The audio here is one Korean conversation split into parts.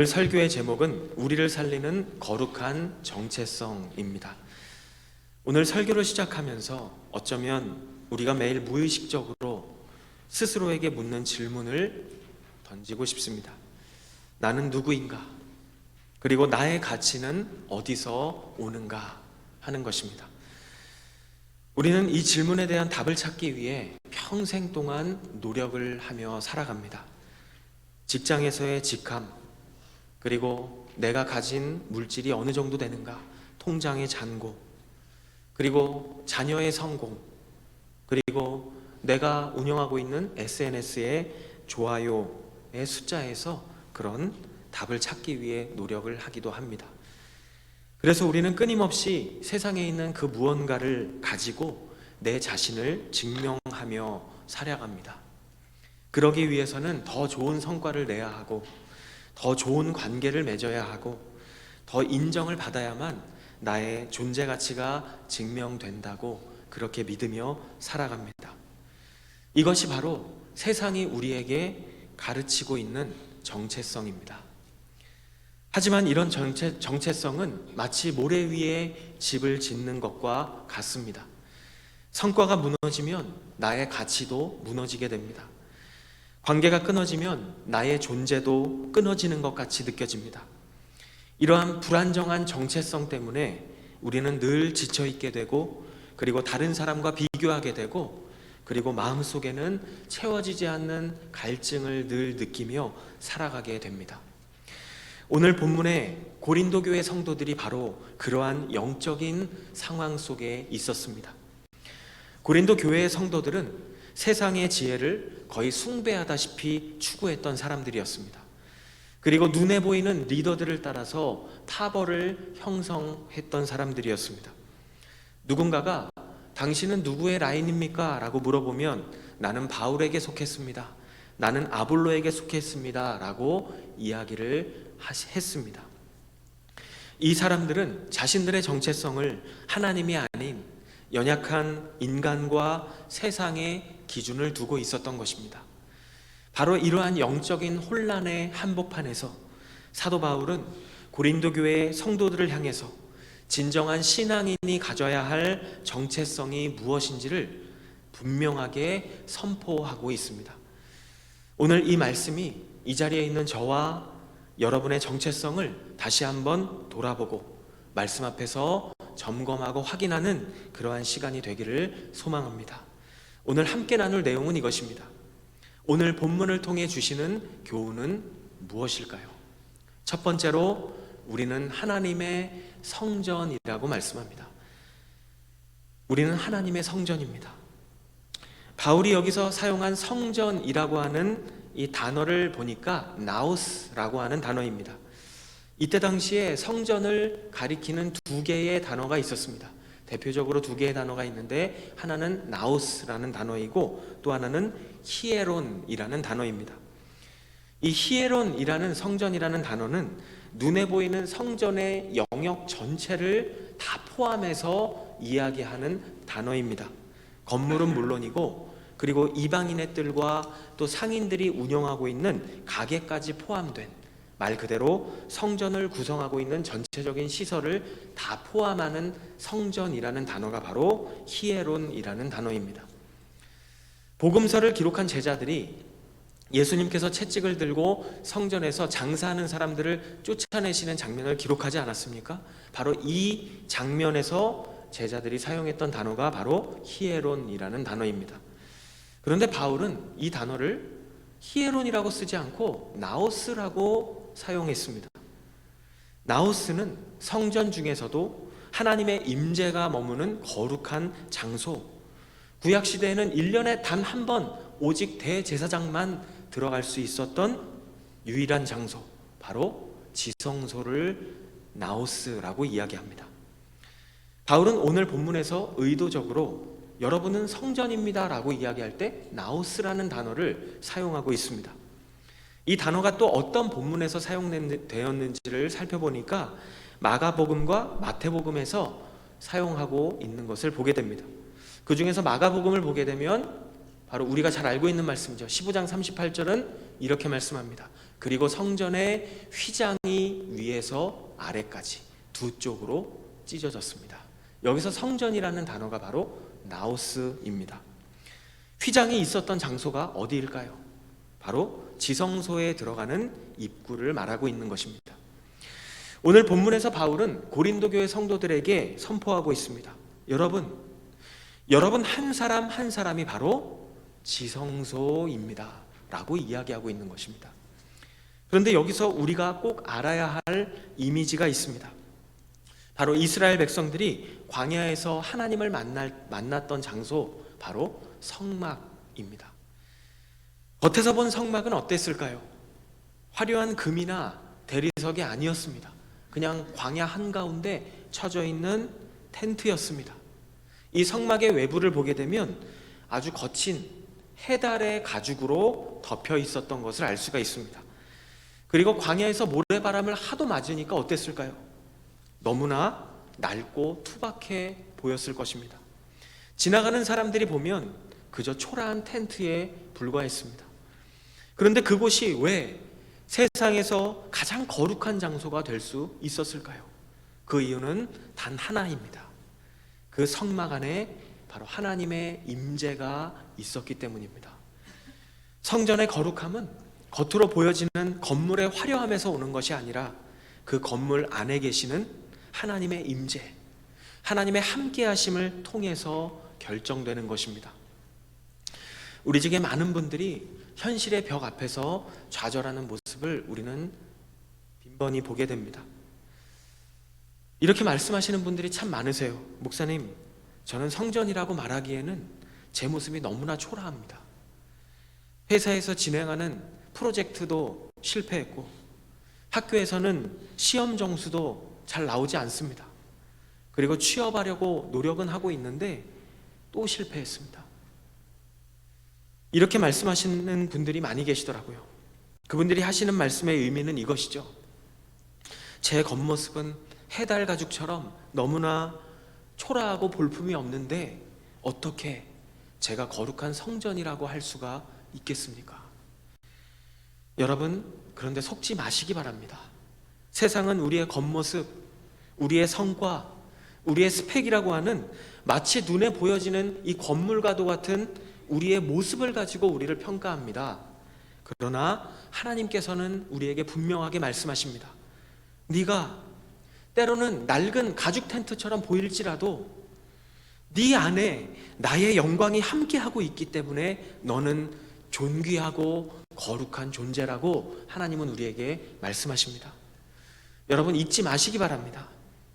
설교의 제목은 우리를 살리는 거룩한 정체성입니다. 오늘 설교를 시작하면서 어쩌면 우리가 매일 무의식적으로 스스로에게 묻는 질문을 던지고 싶습니다. 나는 누구인가? 그리고 나의 가치는 어디서 오는가? 하는 것입니다. 우리는 이 질문에 대한 답을 찾기 위해 평생 동안 노력을 하며 살아갑니다. 직장에서의 직함, 그리고 내가 가진 물질이 어느 정도 되는가, 통장의 잔고, 그리고 자녀의 성공, 그리고 내가 운영하고 있는 SNS의 좋아요의 숫자에서 그런 답을 찾기 위해 노력을 하기도 합니다. 그래서 우리는 끊임없이 세상에 있는 그 무언가를 가지고 내 자신을 증명하며 살아갑니다. 그러기 위해서는 더 좋은 성과를 내야 하고, 더 좋은 관계를 맺어야 하고, 더 인정을 받아야만 나의 존재 가치가 증명된다고 그렇게 믿으며 살아갑니다. 이것이 바로 세상이 우리에게 가르치고 있는 정체성입니다. 하지만 이런 정체성은 마치 모래 위에 집을 짓는 것과 같습니다. 성과가 무너지면 나의 가치도 무너지게 됩니다. 관계가 끊어지면 나의 존재도 끊어지는 것 같이 느껴집니다. 이러한 불안정한 정체성 때문에 우리는 늘 지쳐있게 되고, 그리고 다른 사람과 비교하게 되고, 그리고 마음속에는 채워지지 않는 갈증을 늘 느끼며 살아가게 됩니다. 오늘 본문에 고린도 교회 성도들이 바로 그러한 영적인 상황 속에 있었습니다. 고린도 교회의 성도들은 세상의 지혜를 거의 숭배하다시피 추구했던 사람들이었습니다. 그리고 눈에 보이는 리더들을 따라서 타벌을 형성했던 사람들이었습니다. 누군가가 당신은 누구의 라인입니까? 라고 물어보면 나는 바울에게 속했습니다, 나는 아볼로에게 속했습니다 라고 이야기를 했습니다. 이 사람들은 자신들의 정체성을 하나님이 아닌 연약한 인간과 세상의 기준을 두고 있었던 것입니다. 바로 이러한 영적인 혼란의 한복판에서 사도 바울은 고린도 교회의 성도들을 향해서 진정한 신앙인이 가져야 할 정체성이 무엇인지를 분명하게 선포하고 있습니다. 오늘 이 말씀이 이 자리에 있는 저와 여러분의 정체성을 다시 한번 돌아보고 말씀 앞에서 점검하고 확인하는 그러한 시간이 되기를 소망합니다. 오늘 함께 나눌 내용은 이것입니다. 오늘 본문을 통해 주시는 교훈은 무엇일까요? 첫 번째로 우리는 하나님의 성전이라고 말씀합니다. 우리는 하나님의 성전입니다. 바울이 여기서 사용한 성전이라고 하는 이 단어를 보니까 나우스라고 하는 단어입니다. 이때 당시에 성전을 가리키는 두 개의 단어가 있었습니다. 대표적으로 두 개의 단어가 있는데, 하나는 나우스라는 단어이고 또 하나는 히에론이라는 단어입니다. 이 히에론이라는 성전이라는 단어는 눈에 보이는 성전의 영역 전체를 다 포함해서 이야기하는 단어입니다. 건물은 물론이고, 그리고 이방인의 뜰과 또 상인들이 운영하고 있는 가게까지 포함된, 말 그대로 성전을 구성하고 있는 전체적인 시설을 다 포함하는 성전이라는 단어가 바로 히에론이라는 단어입니다. 복음서를 기록한 제자들이 예수님께서 채찍을 들고 성전에서 장사하는 사람들을 쫓아내시는 장면을 기록하지 않았습니까? 바로 이 장면에서 제자들이 사용했던 단어가 바로 히에론이라는 단어입니다. 그런데 바울은 이 단어를 히에론이라고 쓰지 않고 나오스라고 사용했습니다. 나오스는 성전 중에서도 하나님의 임재가 머무는 거룩한 장소, 구약시대에는 1년에 단 한 번 오직 대제사장만 들어갈 수 있었던 유일한 장소, 바로 지성소를 나오스라고 이야기합니다. 바울은 오늘 본문에서 의도적으로 여러분은 성전입니다 라고 이야기할 때 나오스라는 단어를 사용하고 있습니다. 이 단어가 또 어떤 본문에서 사용되었는지를 살펴보니까 마가복음과 마태복음에서 사용하고 있는 것을 보게 됩니다. 그 중에서 마가복음을 보게 되면 바로 우리가 잘 알고 있는 말씀이죠. 15장 38절은 이렇게 말씀합니다. 그리고 성전의 휘장이 위에서 아래까지 두 쪽으로 찢어졌습니다. 여기서 성전이라는 단어가 바로 나오스입니다. 휘장이 있었던 장소가 어디일까요? 바로 지성소에 들어가는 입구를 말하고 있는 것입니다. 오늘 본문에서 바울은 고린도 교회 성도들에게 선포하고 있습니다. 여러분 한 사람 한 사람이 바로 지성소입니다 라고 이야기하고 있는 것입니다. 그런데 여기서 우리가 꼭 알아야 할 이미지가 있습니다. 바로 이스라엘 백성들이 광야에서 하나님을 만났던 장소, 바로 성막입니다. 겉에서 본 성막은 어땠을까요? 화려한 금이나 대리석이 아니었습니다. 그냥 광야 한가운데 쳐져 있는 텐트였습니다. 이 성막의 외부를 보게 되면 아주 거친 해달의 가죽으로 덮여 있었던 것을 알 수가 있습니다. 그리고 광야에서 모래바람을 하도 맞으니까 어땠을까요? 너무나 낡고 투박해 보였을 것입니다. 지나가는 사람들이 보면 그저 초라한 텐트에 불과했습니다. 그런데 그곳이 왜 세상에서 가장 거룩한 장소가 될 수 있었을까요? 그 이유는 단 하나입니다. 그 성막 안에 바로 하나님의 임재가 있었기 때문입니다. 성전의 거룩함은 겉으로 보여지는 건물의 화려함에서 오는 것이 아니라 그 건물 안에 계시는 하나님의 임재, 하나님의 함께하심을 통해서 결정되는 것입니다. 우리 중에 많은 분들이 현실의 벽 앞에서 좌절하는 모습을 우리는 빈번히 보게 됩니다. 이렇게 말씀하시는 분들이 참 많으세요. 목사님, 저는 성전이라고 말하기에는 제 모습이 너무나 초라합니다. 회사에서 진행하는 프로젝트도 실패했고, 학교에서는 시험 점수도 잘 나오지 않습니다. 그리고 취업하려고 노력은 하고 있는데 또 실패했습니다. 이렇게 말씀하시는 분들이 많이 계시더라고요. 그분들이 하시는 말씀의 의미는 이것이죠. 제 겉모습은 해달 가죽처럼 너무나 초라하고 볼품이 없는데 어떻게 제가 거룩한 성전이라고 할 수가 있겠습니까? 여러분, 그런데 속지 마시기 바랍니다. 세상은 우리의 겉모습, 우리의 성과, 우리의 스펙이라고 하는 마치 눈에 보여지는 이 건물과도 같은 우리의 모습을 가지고 우리를 평가합니다. 그러나 하나님께서는 우리에게 분명하게 말씀하십니다. 네가 때로는 낡은 가죽 텐트처럼 보일지라도 네 안에 나의 영광이 함께하고 있기 때문에 너는 존귀하고 거룩한 존재라고 하나님은 우리에게 말씀하십니다. 여러분, 잊지 마시기 바랍니다.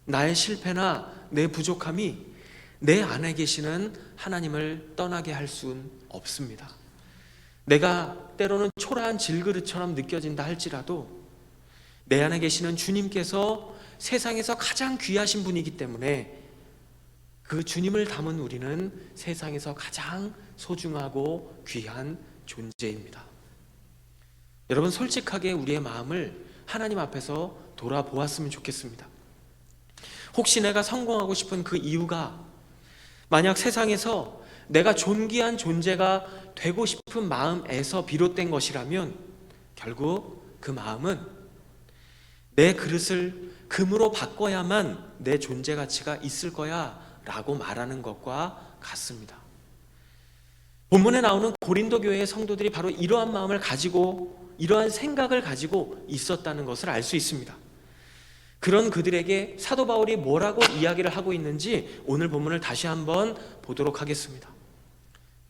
나의 실패나 내 부족함이 내 안에 계시는 하나님을 떠나게 할 수는 없습니다. 내가 때로는 초라한 질그릇처럼 느껴진다 할지라도 내 안에 계시는 주님께서 세상에서 가장 귀하신 분이기 때문에 그 주님을 담은 우리는 세상에서 가장 소중하고 귀한 존재입니다. 여러분, 솔직하게 우리의 마음을 하나님 앞에서 돌아보았으면 좋겠습니다. 혹시 내가 성공하고 싶은 그 이유가 만약 세상에서 내가 존귀한 존재가 되고 싶은 마음에서 비롯된 것이라면 결국 그 마음은 내 그릇을 금으로 바꿔야만 내 존재 가치가 있을 거야 라고 말하는 것과 같습니다. 본문에 나오는 고린도 교회의 성도들이 바로 이러한 마음을 가지고, 이러한 생각을 가지고 있었다는 것을 알 수 있습니다. 그런 그들에게 사도 바울이 뭐라고 이야기를 하고 있는지 오늘 본문을 다시 한번 보도록 하겠습니다.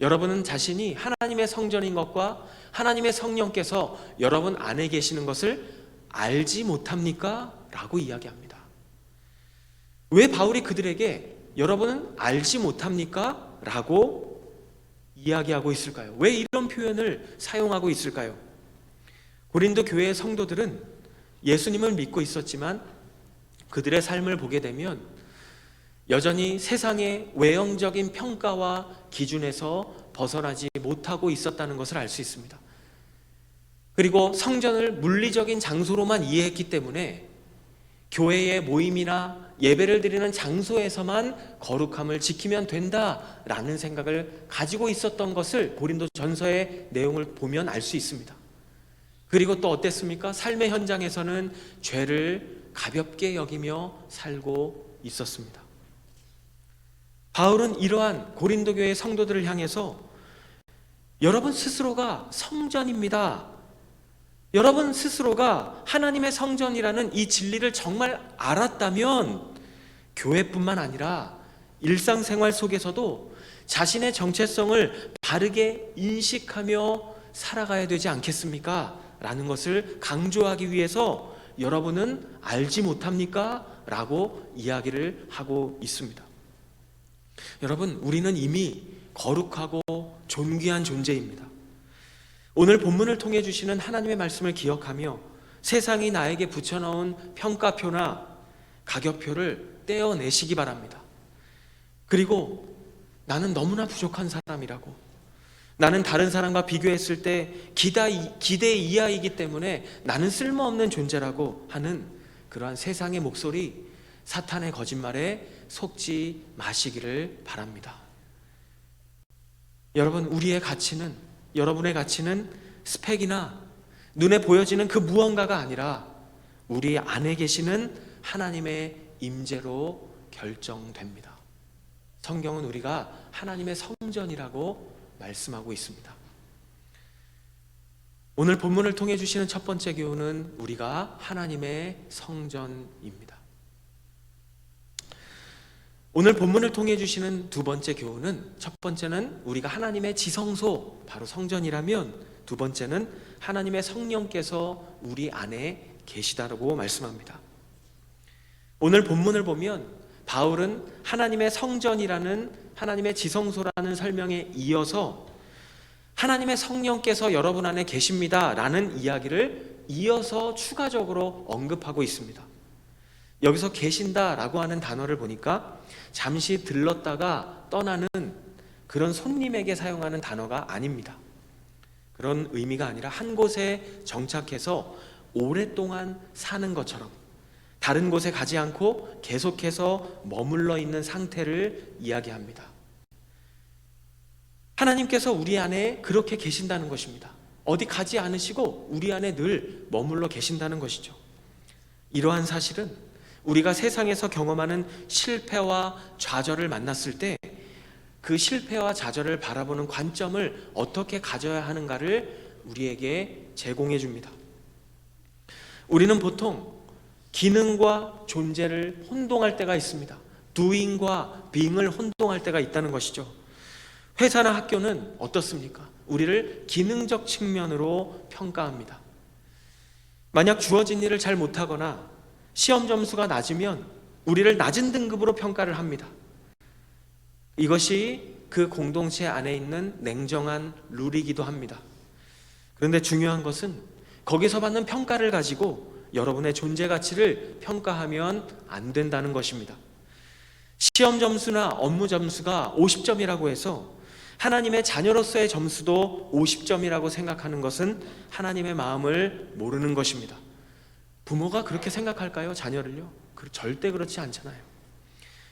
여러분은 자신이 하나님의 성전인 것과 하나님의 성령께서 여러분 안에 계시는 것을 알지 못합니까? 라고 이야기합니다. 왜 바울이 그들에게 여러분은 알지 못합니까? 라고 이야기하고 있을까요? 왜 이런 표현을 사용하고 있을까요? 고린도 교회의 성도들은 예수님을 믿고 있었지만 그들의 삶을 보게 되면 여전히 세상의 외형적인 평가와 기준에서 벗어나지 못하고 있었다는 것을 알 수 있습니다. 그리고 성전을 물리적인 장소로만 이해했기 때문에 교회의 모임이나 예배를 드리는 장소에서만 거룩함을 지키면 된다라는 생각을 가지고 있었던 것을 고린도 전서의 내용을 보면 알 수 있습니다. 그리고 또 어땠습니까? 삶의 현장에서는 죄를 가볍게 여기며 살고 있었습니다. 바울은 이러한 고린도 교회 성도들을 향해서 여러분 스스로가 성전입니다. 여러분 스스로가 하나님의 성전이라는 이 진리를 정말 알았다면 교회뿐만 아니라 일상생활 속에서도 자신의 정체성을 바르게 인식하며 살아가야 되지 않겠습니까? 라는 것을 강조하기 위해서 여러분은 알지 못합니까? 라고 이야기를 하고 있습니다. 여러분, 우리는 이미 거룩하고 존귀한 존재입니다. 오늘 본문을 통해 주시는 하나님의 말씀을 기억하며 세상이 나에게 붙여놓은 평가표나 가격표를 떼어내시기 바랍니다. 그리고 나는 너무나 부족한 사람이라고, 나는 다른 사람과 비교했을 때 기대 이하이기 때문에 나는 쓸모없는 존재라고 하는 그러한 세상의 목소리, 사탄의 거짓말에 속지 마시기를 바랍니다. 여러분, 여러분의 가치는 스펙이나 눈에 보여지는 그 무언가가 아니라 우리 안에 계시는 하나님의 임재로 결정됩니다. 성경은 우리가 하나님의 성전이라고 말씀하고 있습니다. 오늘 본문을 통해 주시는 첫 번째 교훈은 우리가 하나님의 성전입니다. 오늘 본문을 통해 주시는 두 번째 교훈은, 첫 번째는 우리가 하나님의 지성소, 바로 성전이라면, 두 번째는 하나님의 성령께서 우리 안에 계시다라고 말씀합니다. 오늘 본문을 보면 바울은 하나님의 성전이라는, 하나님의 지성소라는 설명에 이어서 하나님의 성령께서 여러분 안에 계십니다 라는 이야기를 이어서 추가적으로 언급하고 있습니다. 여기서 계신다라고 하는 단어를 보니까 잠시 들렀다가 떠나는 그런 손님에게 사용하는 단어가 아닙니다. 그런 의미가 아니라 한 곳에 정착해서 오랫동안 사는 것처럼 다른 곳에 가지 않고 계속해서 머물러 있는 상태를 이야기합니다. 하나님께서 우리 안에 그렇게 계신다는 것입니다. 어디 가지 않으시고 우리 안에 늘 머물러 계신다는 것이죠. 이러한 사실은 우리가 세상에서 경험하는 실패와 좌절을 만났을 때 그 실패와 좌절을 바라보는 관점을 어떻게 가져야 하는가를 우리에게 제공해 줍니다. 우리는 보통 기능과 존재를 혼동할 때가 있습니다. doing과 being을 혼동할 때가 있다는 것이죠. 회사나 학교는 어떻습니까? 우리를 기능적 측면으로 평가합니다. 만약 주어진 일을 잘 못하거나 시험 점수가 낮으면 우리를 낮은 등급으로 평가를 합니다. 이것이 그 공동체 안에 있는 냉정한 룰이기도 합니다. 그런데 중요한 것은 거기서 받는 평가를 가지고 여러분의 존재 가치를 평가하면 안 된다는 것입니다. 시험 점수나 업무 점수가 50점이라고 해서 하나님의 자녀로서의 점수도 50점이라고 생각하는 것은 하나님의 마음을 모르는 것입니다. 부모가 그렇게 생각할까요? 자녀를요? 절대 그렇지 않잖아요.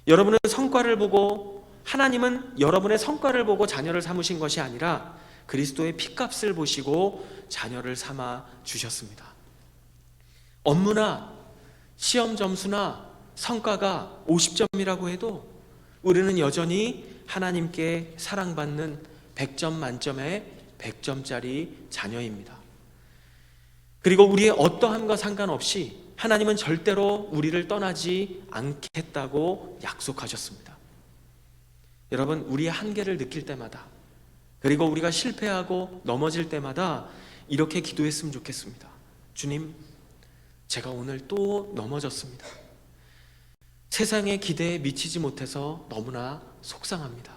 여러분은 성과를 보고, 하나님은 여러분의 성과를 보고 자녀를 삼으신 것이 아니라 그리스도의 피값을 보시고 자녀를 삼아 주셨습니다. 업무나 시험 점수나 성과가 50점이라고 해도 우리는 여전히 하나님께 사랑받는 100점 만점의 100점짜리 자녀입니다. 그리고 우리의 어떠함과 상관없이 하나님은 절대로 우리를 떠나지 않겠다고 약속하셨습니다. 여러분, 우리의 한계를 느낄 때마다, 그리고 우리가 실패하고 넘어질 때마다 이렇게 기도했으면 좋겠습니다. 주님, 제가 오늘 또 넘어졌습니다. 세상의 기대에 미치지 못해서 너무나 속상합니다.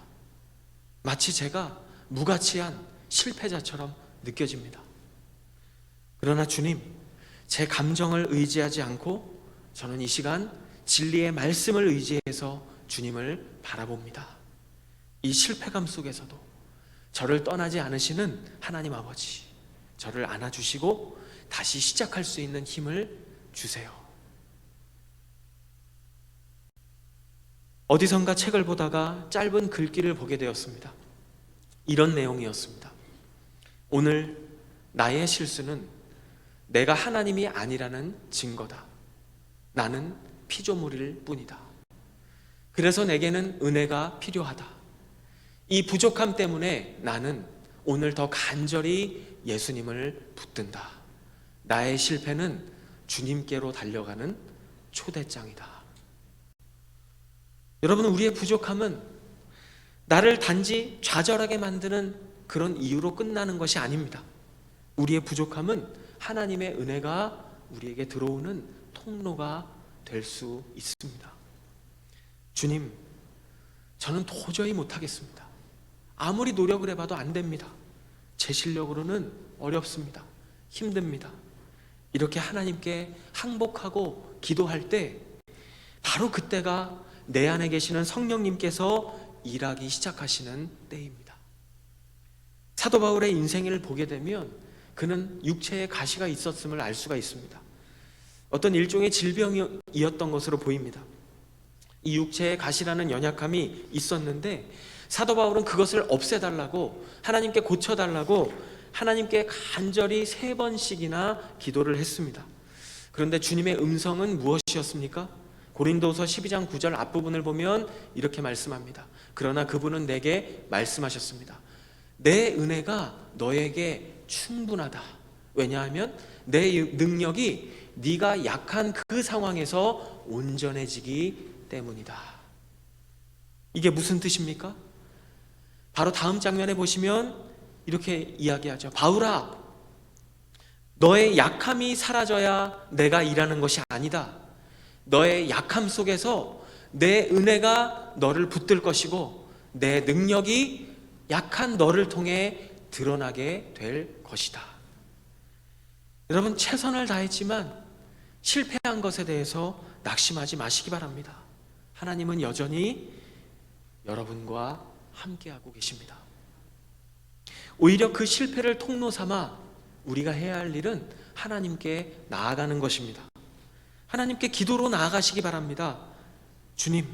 마치 제가 무가치한 실패자처럼 느껴집니다. 그러나 주님, 제 감정을 의지하지 않고 저는 이 시간 진리의 말씀을 의지해서 주님을 바라봅니다. 이 실패감 속에서도 저를 떠나지 않으시는 하나님 아버지, 저를 안아주시고 다시 시작할 수 있는 힘을 주세요. 어디선가 책을 보다가 짧은 글귀를 보게 되었습니다. 이런 내용이었습니다. 오늘 나의 실수는 내가 하나님이 아니라는 증거다. 나는 피조물일 뿐이다. 그래서 내게는 은혜가 필요하다. 이 부족함 때문에 나는 오늘 더 간절히 예수님을 붙든다. 나의 실패는 주님께로 달려가는 초대장이다. 여러분, 우리의 부족함은 나를 단지 좌절하게 만드는 그런 이유로 끝나는 것이 아닙니다. 우리의 부족함은 하나님의 은혜가 우리에게 들어오는 통로가 될 수 있습니다. 주님, 저는 도저히 못하겠습니다. 아무리 노력을 해봐도 안 됩니다. 제 실력으로는 어렵습니다. 힘듭니다. 이렇게 하나님께 항복하고 기도할 때 바로 그때가 내 안에 계시는 성령님께서 일하기 시작하시는 때입니다. 사도 바울의 인생을 보게 되면 그는 육체에 가시가 있었음을 알 수가 있습니다. 어떤 일종의 질병이었던 것으로 보입니다. 이 육체에 가시라는 연약함이 있었는데 사도 바울은 그것을 없애달라고, 하나님께 고쳐달라고 하나님께 간절히 3번씩이나 기도를 했습니다. 그런데 주님의 음성은 무엇이었습니까? 고린도서 12장 9절 앞부분을 보면 이렇게 말씀합니다. 그러나 그분은 내게 말씀하셨습니다. 내 은혜가 너에게 충분하다. 왜냐하면 내 능력이 네가 약한 그 상황에서 온전해지기 때문이다. 이게 무슨 뜻입니까? 바로 다음 장면에 보시면 이렇게 이야기하죠. 바울아, 너의 약함이 사라져야 내가 일하는 것이 아니다. 너의 약함 속에서 내 은혜가 너를 붙들 것이고 내 능력이 약한 너를 통해 드러나게 될 것이다. 여러분, 최선을 다했지만 실패한 것에 대해서 낙심하지 마시기 바랍니다. 하나님은 여전히 여러분과 함께하고 계십니다. 오히려 그 실패를 통로 삼아 우리가 해야 할 일은 하나님께 나아가는 것입니다. 하나님께 기도로 나아가시기 바랍니다. 주님,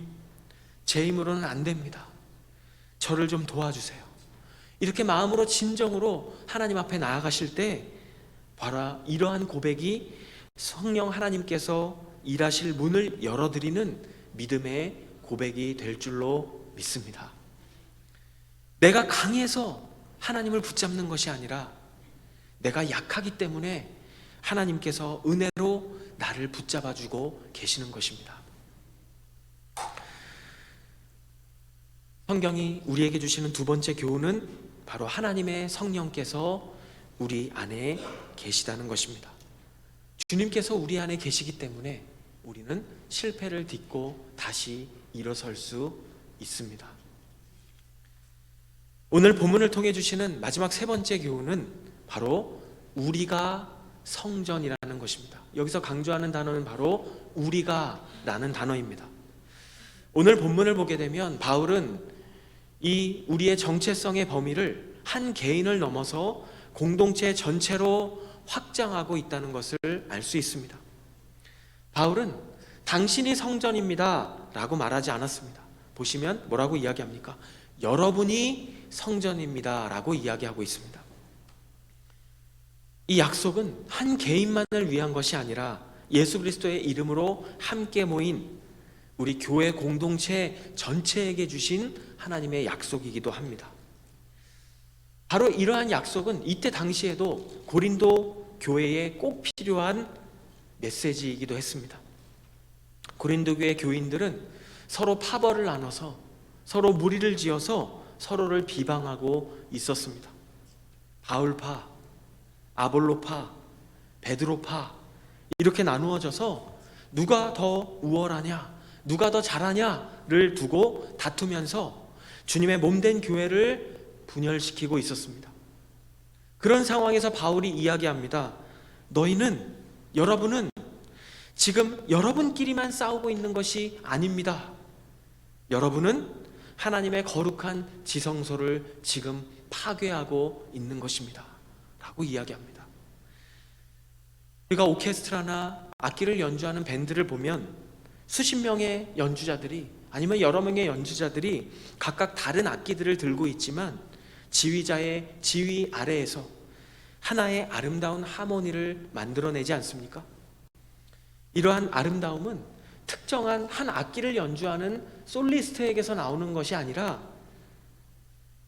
제 힘으로는 안 됩니다. 저를 좀 도와주세요. 이렇게 마음으로 진정으로 하나님 앞에 나아가실 때 바로 이러한 고백이 성령 하나님께서 일하실 문을 열어드리는 믿음의 고백이 될 줄로 믿습니다. 내가 강해서 하나님을 붙잡는 것이 아니라 내가 약하기 때문에 하나님께서 은혜로 나를 붙잡아주고 계시는 것입니다. 성경이 우리에게 주시는 두 번째 교훈은 바로 하나님의 성령께서 우리 안에 계시다는 것입니다. 주님께서 우리 안에 계시기 때문에 우리는 실패를 딛고 다시 일어설 수 있습니다. 오늘 본문을 통해 주시는 마지막 3번째 교훈은 바로 우리가 성전이라는 것입니다. 여기서 강조하는 단어는 바로 우리가 라는 단어입니다. 오늘 본문을 보게 되면 바울은 이 우리의 정체성의 범위를 한 개인을 넘어서 공동체 전체로 확장하고 있다는 것을 알 수 있습니다. 바울은 당신이 성전입니다 라고 말하지 않았습니다. 보시면 뭐라고 이야기합니까? 여러분이 성전입니다 라고 이야기하고 있습니다. 이 약속은 한 개인만을 위한 것이 아니라 예수 그리스도의 이름으로 함께 모인 우리 교회 공동체 전체에게 주신 하나님의 약속이기도 합니다. 바로 이러한 약속은 이때 당시에도 고린도 교회에 꼭 필요한 메시지이기도 했습니다. 고린도 교회 교인들은 서로 파벌을 나눠서 서로 무리를 지어서 서로를 비방하고 있었습니다. 바울파, 아볼로파, 베드로파 이렇게 나누어져서 누가 더 우월하냐, 누가 더 잘하냐를 두고 다투면서 주님의 몸된 교회를 분열시키고 있었습니다. 그런 상황에서 바울이 이야기합니다. 여러분은 지금 여러분끼리만 싸우고 있는 것이 아닙니다. 여러분은 하나님의 거룩한 지성소를 지금 파괴하고 있는 것입니다 라고 이야기합니다. 우리가 오케스트라나 악기를 연주하는 밴드를 보면 수십 명의 연주자들이 아니면 여러 명의 연주자들이 각각 다른 악기들을 들고 있지만 지휘자의 지휘 아래에서 하나의 아름다운 하모니를 만들어내지 않습니까? 이러한 아름다움은 특정한 한 악기를 연주하는 솔리스트에게서 나오는 것이 아니라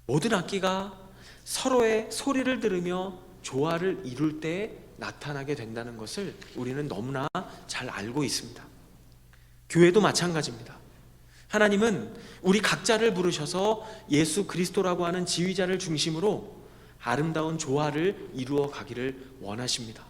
모든 악기가 서로의 소리를 들으며 조화를 이룰 때 나타나게 된다는 것을 우리는 너무나 잘 알고 있습니다. 교회도 마찬가지입니다. 하나님은 우리 각자를 부르셔서 예수 그리스도라고 하는 지휘자를 중심으로 아름다운 조화를 이루어 가기를 원하십니다.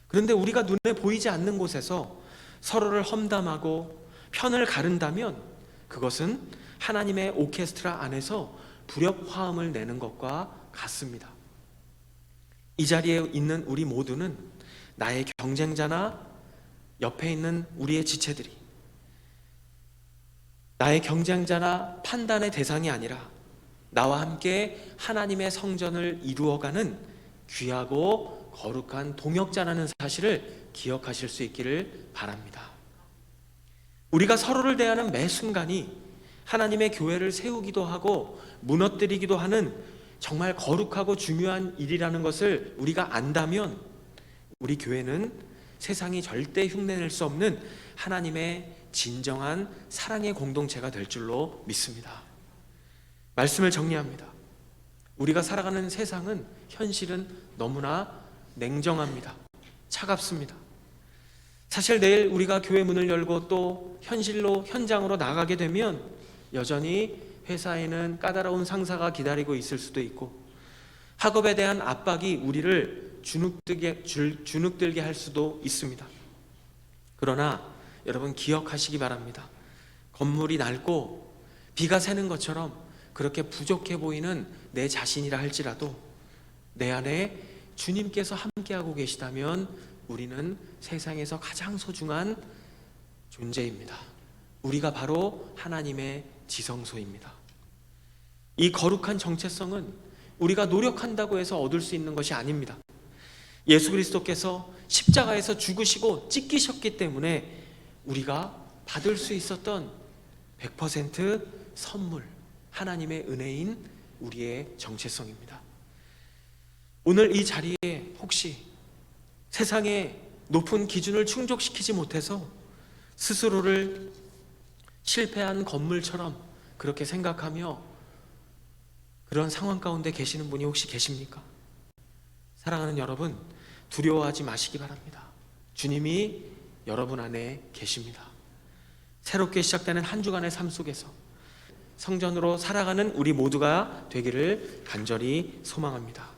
그런데 우리가 눈에 보이지 않는 곳에서 서로를 험담하고 편을 가른다면 그것은 하나님의 오케스트라 안에서 불협화음을 내는 것과 같습니다. 이 자리에 있는 우리 모두는 나의 경쟁자나 옆에 있는 우리의 지체들이 나의 경쟁자나 판단의 대상이 아니라 나와 함께 하나님의 성전을 이루어가는 귀하고 거룩한 동역자라는 사실을 기억하실 수 있기를 바랍니다. 우리가 서로를 대하는 매 순간이 하나님의 교회를 세우기도 하고 무너뜨리기도 하는 정말 거룩하고 중요한 일이라는 것을 우리가 안다면 우리 교회는 세상이 절대 흉내낼 수 없는 하나님의 진정한 사랑의 공동체가 될 줄로 믿습니다. 말씀을 정리합니다. 우리가 살아가는 세상은 현실은 너무나 냉정합니다. 차갑습니다. 사실 내일 우리가 교회 문을 열고 또 현장으로 나가게 되면 여전히 회사에는 까다로운 상사가 기다리고 있을 수도 있고 학업에 대한 압박이 우리를 주눅들게 할 수도 있습니다. 그러나 여러분 기억하시기 바랍니다. 건물이 낡고 비가 새는 것처럼 그렇게 부족해 보이는 내 자신이라 할지라도 내 안에 주님께서 함께하고 계시다면 우리는 세상에서 가장 소중한 존재입니다. 우리가 바로 하나님의 지성소입니다. 이 거룩한 정체성은 우리가 노력한다고 해서 얻을 수 있는 것이 아닙니다. 예수 그리스도께서 십자가에서 죽으시고 찢기셨기 때문에 우리가 받을 수 있었던 100% 선물, 하나님의 은혜인 우리의 정체성입니다. 오늘 이 자리에 혹시 세상의 높은 기준을 충족시키지 못해서 스스로를 실패한 건물처럼 그렇게 생각하며 그런 상황 가운데 계시는 분이 혹시 계십니까? 사랑하는 여러분, 두려워하지 마시기 바랍니다. 주님이 여러분 안에 계십니다. 새롭게 시작되는 한 주간의 삶 속에서 성전으로 살아가는 우리 모두가 되기를 간절히 소망합니다.